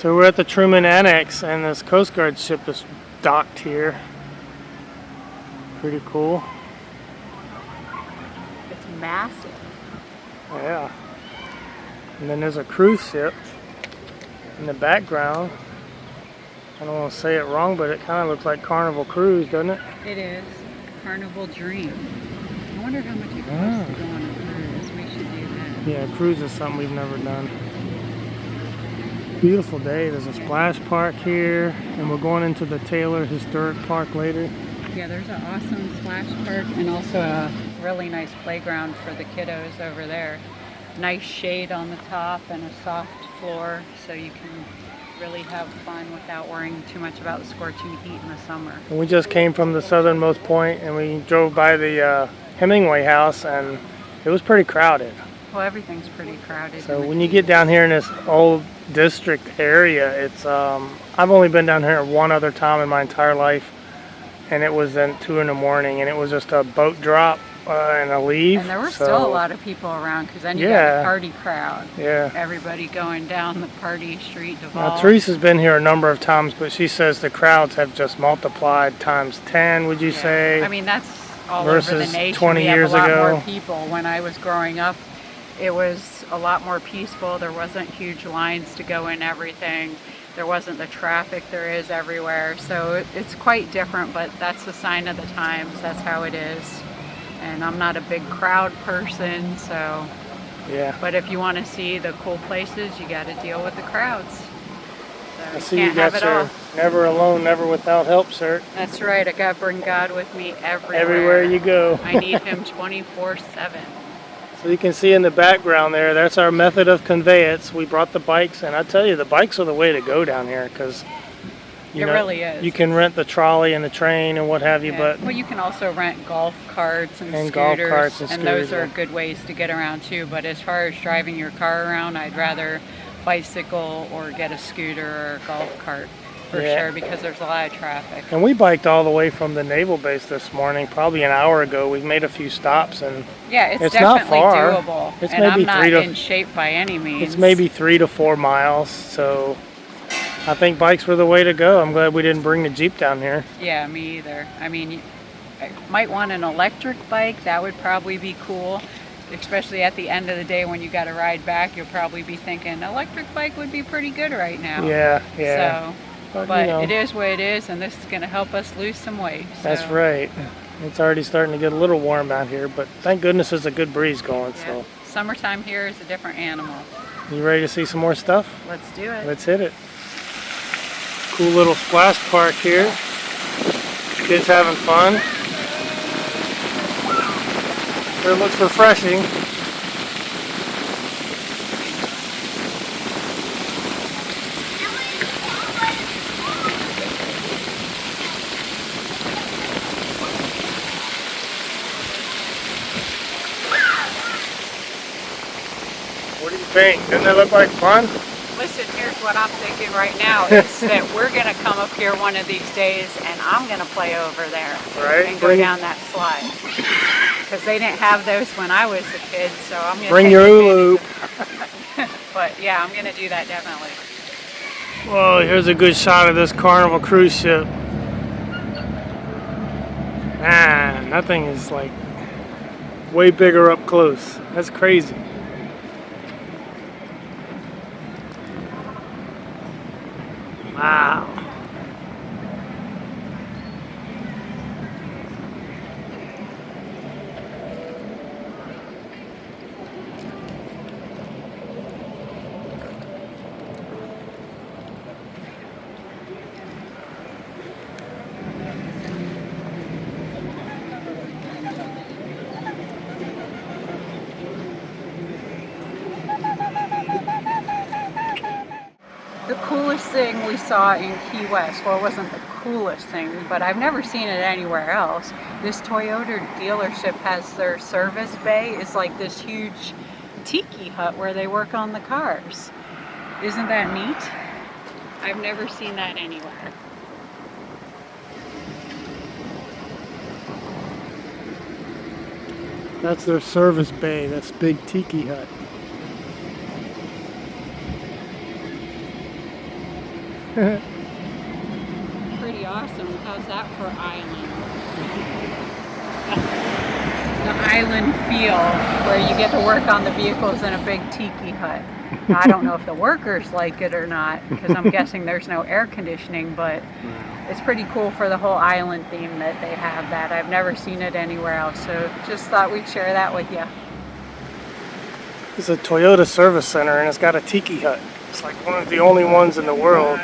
So we're at the Truman Annex, and this Coast Guard ship is docked here. Pretty cool. It's massive. Yeah. And then there's a cruise ship in the background. I don't want to say it wrong, but it kind of looks like Carnival Cruise, doesn't it? It is. Carnival Dream. I wonder how much it costs to go on a cruise. We should do that. Yeah, a cruise is something we've never done. Beautiful day. There's a splash park here, and we're going into the Taylor Historic Park later. Yeah, there's an awesome splash park and also a really nice playground for the kiddos over there. Nice shade on the top and a soft floor, so you can really have fun without worrying too much about the scorching heat in the summer. And we just came from the southernmost point, and we drove by the Hemingway house, and it was pretty crowded. Well, everything's pretty crowded. So when you get down here in this old district area, it's I've only been down here one other time in my entire life, and it was at 2 in the morning, and it was just a boat drop and a leave. And there were still a lot of people around, because then you got the party crowd. Yeah. Everybody going down the party street. Now, Teresa's been here a number of times, but she says the crowds have just multiplied times 10, would you say? I mean, that's all versus over the nation. 20 we have years a lot ago. more people. When I was growing up, it was a lot more peaceful. There wasn't huge lines to go in everything. There wasn't the traffic there is everywhere. So it's quite different, but that's the sign of the times. That's how it is. And I'm not a big crowd person, so. Yeah. But if you want to see the cool places, you got to deal with the crowds. I see you got your never alone, never without help shirt. That's right. I got to bring God with me everywhere. Everywhere you go. I need Him 24/7. So you can see in the background there, that's our method of conveyance. We brought the bikes, and I tell you, the bikes are the way to go down here, because you know, really is. You can rent the trolley and the train and what have you, but well, you can also rent golf carts and scooters, golf carts and those are good ways to get around too. But as far as driving your car around, I'd rather bicycle or get a scooter or a golf cart for sure, because there's a lot of traffic. And we biked all the way from the naval base this morning, probably an hour ago. We've made a few stops, and yeah, it's not definitely far. doable. It's and maybe I'm not in shape by any means. It's maybe 3 to 4 miles, so I think bikes were the way to go. I'm glad we didn't bring the Jeep down here. Yeah, me either. I mean, I might want an electric bike. That would probably be cool, especially at the end of the day when you got to ride back. You'll probably be thinking electric bike would be pretty good right now. Yeah. So, but you know, it is what it is, and this is going to help us lose some weight. So. That's right. It's already starting to get a little warm out here, but thank goodness there's a good breeze going. Yeah. So Summertime here is a different animal. You ready to see some more stuff? Let's do it. Let's hit it. Cool little splash park here. Kids having fun. It looks refreshing. What do you think? Doesn't it look like fun? Listen, here's what I'm thinking right now is that we're going to come up here one of these days and I'm going to play over there and go down that slide. Because they didn't have those when I was a kid, so I'm going to bring your loop. But yeah, I'm going to do that definitely. Whoa, here's a good shot of this Carnival cruise ship. Man, that thing is like way bigger up close. That's crazy. Wow. The coolest thing we saw in Key West, well, it wasn't the coolest thing, but I've never seen it anywhere else. This Toyota dealership has their service bay. It's like this huge tiki hut where they work on the cars. Isn't that neat? I've never seen that anywhere. That's their service bay, that's big tiki hut. Pretty awesome. How's that for island? The island feel where you get to work on the vehicles in a big tiki hut. I don't know if the workers like it or not because I'm guessing there's no air conditioning, but it's pretty cool for the whole island theme that they have that. I've never seen it anywhere else, so just thought we'd share that with you. It's a Toyota service center and it's got a tiki hut. It's like one of the only ones in the world.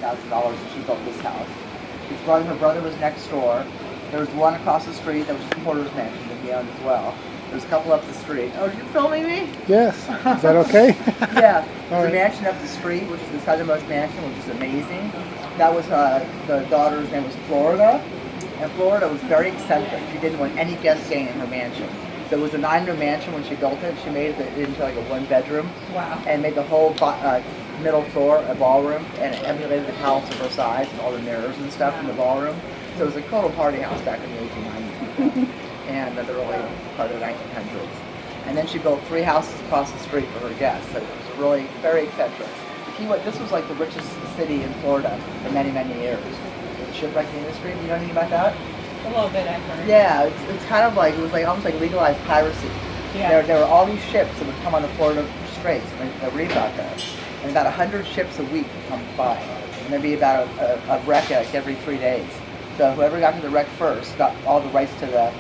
$1,000 and she built this house. Her brother was next door. There was one across the street that was just a hoarder's mansion that he owned as well. There's a couple up the street. Oh, are you filming me? Yes. Is that okay? Yeah. All There's right. a mansion up the street, which is the southernmost mansion, which is amazing. That was the daughter's name was Florida. And Florida was very eccentric. She didn't want any guests staying in her mansion. So it was a 9-room mansion when she built it. She made it into like a 1-bedroom. Wow. And made the whole middle floor a ballroom, and it emulated the Palace of Versailles and all the mirrors and stuff in the ballroom. So it was a total party house back in the 1890s and the early part of the 1900s. And then she built 3 houses across the street for her guests. So it was really very eccentric. This was like the richest city in Florida for many, many years. The shipwrecking industry, you know anything about that? A little bit, I've heard. Yeah, it's kind of like, it was like almost like legalized piracy. Yeah. There were all these ships that would come on the Florida Straits, and I read about that. And about 100 ships a week would come by. And there'd be about a wreck like every 3 days. So whoever got to the wreck first got all the rights to the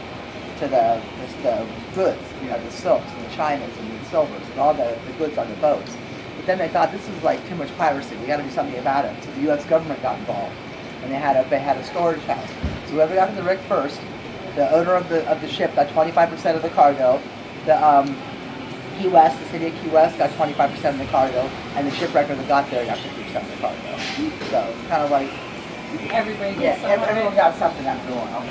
goods, the silks and the chinas and the silvers and all the goods on the boats. But then they thought this is like too much piracy. We got to do something about it. So the U.S. government got involved, and they had a storage house. So whoever got to the wreck first, the owner of the ship got 25% of the cargo. The Key West, the city of Key West, got 25% of the cargo, and the shipwrecker that got there got 50% of the cargo. So it's kind of like Everybody gets some of it. everyone got something after a while.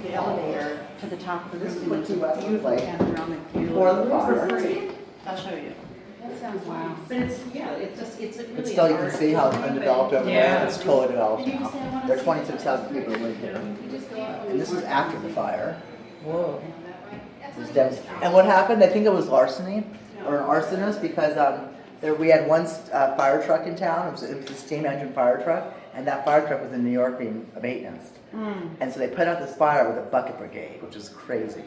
The elevator to the top of the This is what Key West was like before the fire. I'll show you. That sounds wow. But it's, yeah, it's a really. But still, you can see how it's undeveloped over Yeah. there. It's totally developed now. There are 26,000 people who live here. And this was after the fire. Whoa. It was devastating. And what happened? I think it was larceny or an arsonist because we had one fire truck in town. It was a steam engine fire truck, and that fire truck was in New York being maintenance. And so they put out this fire with a bucket brigade, which is crazy.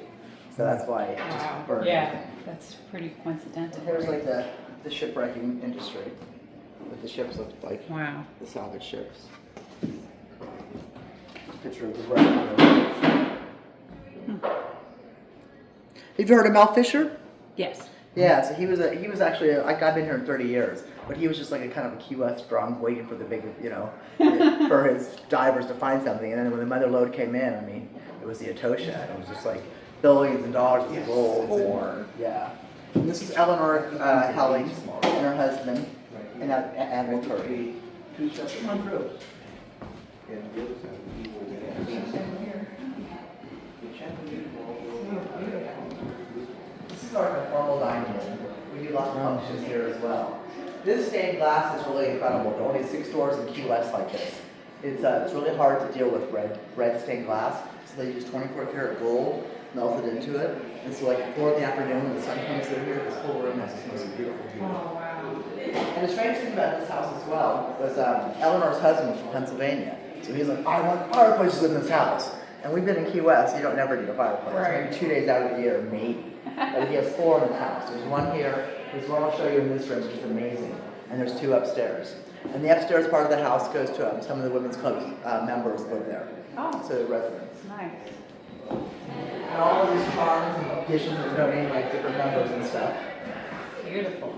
So that's why it just burned everything. That's pretty coincidental. Here's like the shipwrecking industry. What the ships looked like. Wow. The salvage ships. Picture of the wreck. Have you heard of Mel Fisher? Yes. Yeah, so he was actually like I've been here 30 years, but he was just like a kind of a Key West drunk waiting for the big, for his divers to find something. And then when the mother lode came in, I mean, it was the Atosha. It was just like billions of dollars of gold. Yeah. And this is Eleanor Helling and her husband and that animal turkey. Come on through. This is our formal dining room. We do lots of functions here as well. This stained glass is really incredible. There are only 6 stores in Key West like this. It's really hard to deal with red stained glass, so they use 24 karat gold melted into it. And so like at 4 in the afternoon when the sun comes through here, this whole room has this most beautiful view. Oh, wow. And the strange thing about this house as well was Eleanor's husband was from Pennsylvania. So he's like, I want fireplaces in this house. And we've been in Key West, you don't never need a fireplace. Right. Maybe 2 days out of the year, maybe. But he has 4 in the house. There's one here, there's one I'll show you in this room, which is amazing. And there's 2 upstairs. And the upstairs part of the house goes to some of the women's club members live there. Oh. So the residents. Nice. And all of these charms and additions are donated by different members and stuff. Beautiful.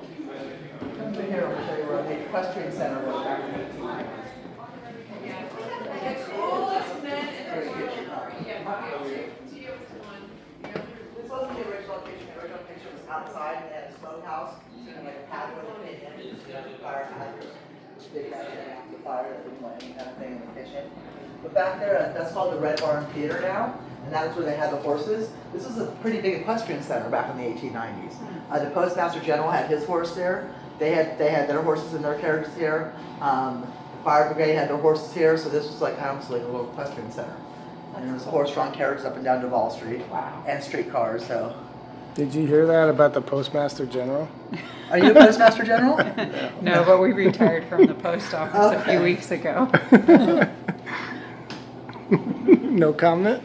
Come in here, I'll show you where the equestrian center was back in the 1890s. This wasn't the original kitchen. The original kitchen was outside and they had a smokehouse and like a patio with a pit in it, fire hazard. Big the fire that we're playing kind of thing in the kitchen. But back there, that's called the Red Barn Theater now, and that's where they had the horses. This was a pretty big equestrian center back in the 1890s. The Postmaster General had his horse there. They had their horses and their carriages here. The fire brigade had their horses here, so this was like kind of like a little equestrian center. And there's horse-drawn carriages up and down Duval Street. Wow. And streetcars, so. Did you hear that about the Postmaster General? Are you a Postmaster General? No, but we retired from the post office a few weeks ago. No comment?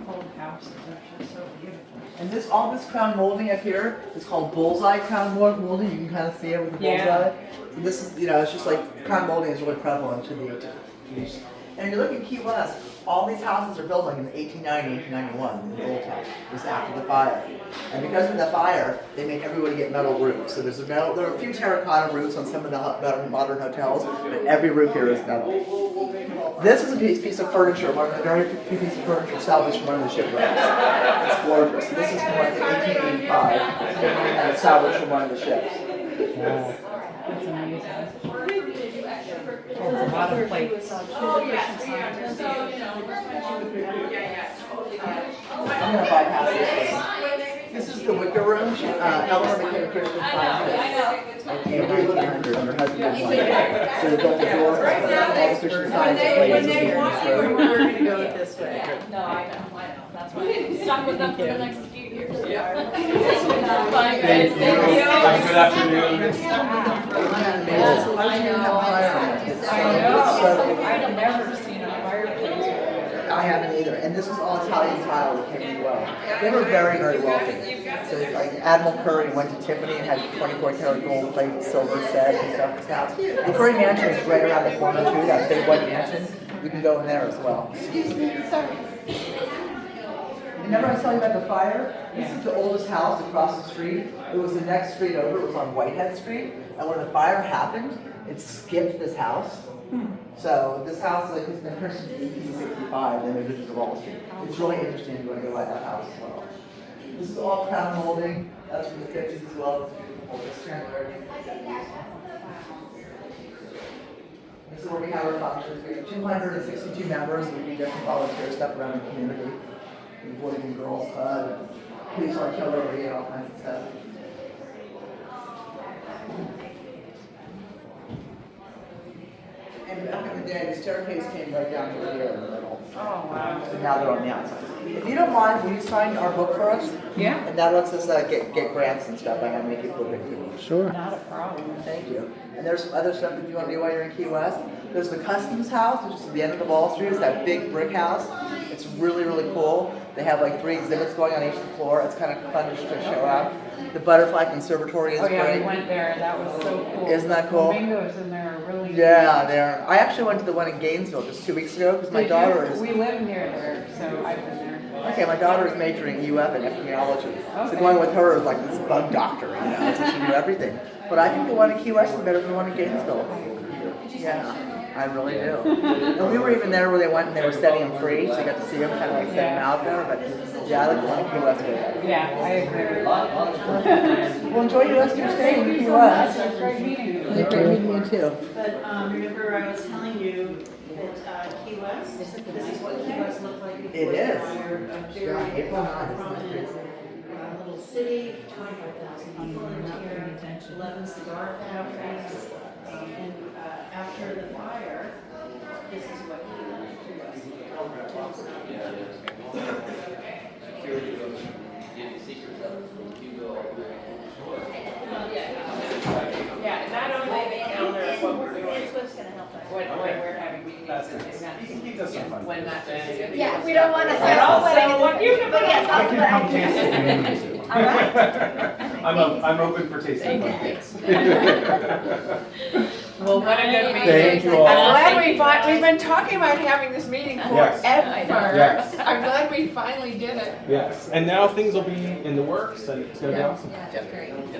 Old houses are just so beautiful. And all this crown molding up here is called bullseye crown molding. You can kind of see it with the bullseye. Yeah. So this is, it's just like crown molding is really prevalent to the East. And you look at Key West, all these houses are built like in 1890, 1891, in the old town, just after the fire. And because of the fire, they made everybody get metal roofs. So there are a few terracotta roofs on some of the modern hotels, but every roof here is metal. This is a piece of furniture, one of the very few pieces of furniture salvaged from one of the shipwrecks. It's gorgeous. So this is from like 1885, and it's salvaged from one of the ships. Wow. That's amazing. Holds a lot of plates. I'm going to bypass this one. This is the wicker room. Eleanor became a Christian scientist in 1900. Her husband was like, so they built the door. All the Christian scientists laid in this room. We're going to go this way. No, I know. That's why I'm stuck with them for the next few years. Thank you. Good afternoon. I've never seen a fireplace. I haven't either. And this is all Italian tile that came in well. They were very, very wealthy. So like Admiral Curry went to Tiffany and had 24-karat gold plate silver set and stuff in his house. The Curry Mansion is right around the corner too, that big white mansion. You can go in there as well. Remember I was telling you about the fire? This is the oldest house across the street. It was the next street over. It was on Whitehead Street. And when the fire happened, it skipped this house. So this house has been here since 1865, and then they moved to Duval Street. It's really interesting if you want to go by that house as well. This is all crown molding. That's from the 50s as well. This is where we have our functions. We have 262 members. We do different volunteer stuff around the community. The Boys and Girls Club, police artillery, and all kinds of stuff. And back in the day, the staircase came right down to here in the middle. Oh, wow. So now they're on the outside. If you don't mind, will you sign our book for us? Yeah. And that lets us get grants and stuff. I gotta make it look big too. Sure. Not a problem. Thank you. And there's some other stuff that you want to do while you're in Key West. There's the Customs House, which is at the end of the Wall Street. It's that big brick house. It's really, really cool. They have like 3 exhibits going on each floor. It's kind of fun to show out. The Butterfly Conservatory is Oh yeah, great. we went there. That was so cool. Isn't that cool? Flamingos in there are really. Yeah, there. I actually went to the one in Gainesville just 2 weeks ago because my Did daughter you? is. We live near there, so I've been there. Okay, my daughter is majoring UF in epidemiology. So Okay. going with her is like this bug doctor, so she knew everything. But I think the one in Key West is better than the one in Gainesville. Yeah, I really do. And we were even there where they went and they were setting them free, so you got to see them kind of like set them out there. But yeah, I like the one in Key West way better. Yeah, I agree. Well, enjoy the rest of your stay in Key West. It's great meeting you. Great meeting you too. But remember I was telling you that Key West, this is what Key West looked like before It the is. fire. A very April 9th, isn't that prominent crazy? little city, 25,000 people lived here, 11 cigar factories. And after the fire, this is what Key West looks like. Yeah, not only the calendar of what we're doing, It's what's gonna help us. when we're having meetings and events. When not just. Yeah, we don't wanna And say also, what you can. But yes, I can come taste it. All right. I'm open for tasting pumpkins. Well, what a good meeting. Thank you all. I'm glad we've been talking about having this meeting Yes. forever. Yes. I'm glad we finally did it. Yes, and now things will be in the works, and it's going to be awesome.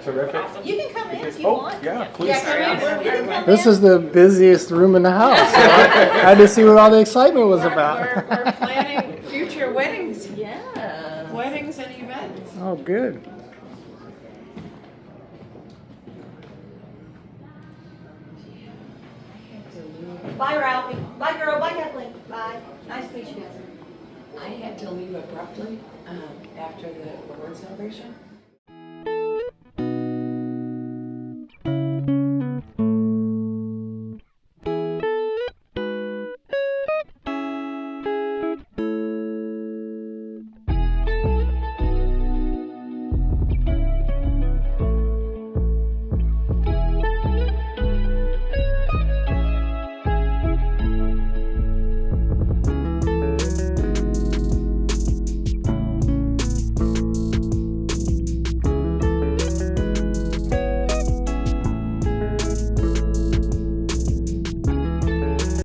Terrific. You can come in if you Oh, want. yeah, please. You can come This in. is the busiest room in the house. So I had to see what all the excitement was about. We're planning future weddings, Yeah. weddings and events. Oh, good. Bye, Ralphie. Bye, girl. Bye, Kathleen. Bye. Nice to meet you guys. I had to leave abruptly after the award celebration.